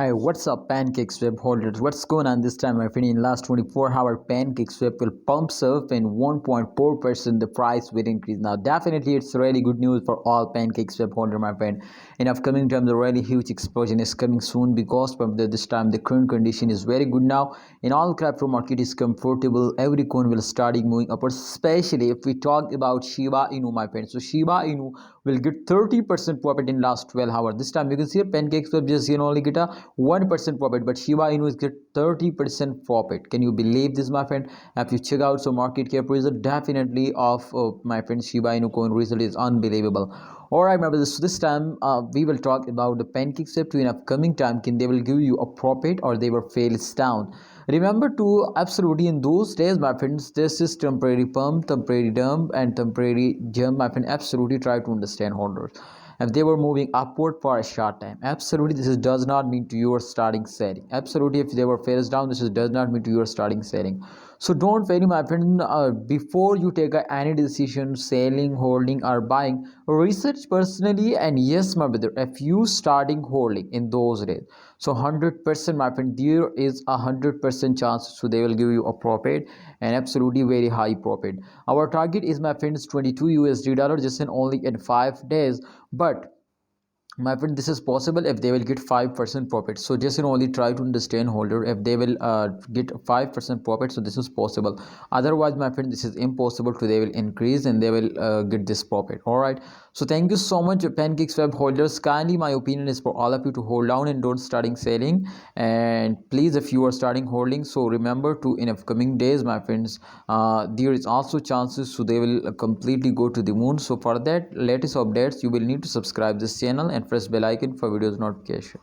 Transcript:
Hi, what's up, Pancakeswap holders? What's going on this time, my friend? In last 24-hour, Pancakeswap will pumps up in 1.4%. The price will increase. Now, definitely, it's really good news for all Pancakeswap holder, my friend. In upcoming times, a really huge explosion is coming soon because from this time, the current condition is very good now. In all crypto market is comfortable. Every coin will starting moving upwards. Especially if we talk about Shiba Inu, my friend. So Shiba Inu will get 30% profit in last 12 hours. This time you can see here Pancakeswap just only get a 1% profit, but Shiba Inu is get 30% profit. Can you believe this, my friend? If you check out so market cap result, definitely of my friend Shiba Inu coin result is unbelievable. Alright, my brothers, so this time we will talk about the Pancakeswap to in upcoming time. Can they will give you a profit or they will fail down? Remember to absolutely in those days, my friends, this is temporary pump, temporary dump, and temporary jump. My friend, absolutely try to understand holders. If they were moving upward for a short time, absolutely this does not mean to your starting setting. Absolutely, if they were face down, does not mean to your starting setting. So don't worry, my friend, before you take any decision, selling, holding, or buying, research personally. And yes, my brother, if you starting holding in those days, so 100%, my friend, there is 100% chance so they will give you a profit, and absolutely very high profit. Our target is, my friends, 22 USD dollar just in only in 5 days. But my friend, this is possible if they will get 5% profit. So just only try to understand holder if they will get 5% profit. So this is possible. Otherwise, my friend, this is impossible to they will increase and they will get this profit. All right, so thank you so much, Pancakeswap holders. Kindly, my opinion is for all of you to hold down and don't starting selling. And please, if you are starting holding, so remember to in upcoming days, my friends, there is also chances so they will completely go to the moon. So for that latest updates, you will need to subscribe this channel and press bell icon for videos notification.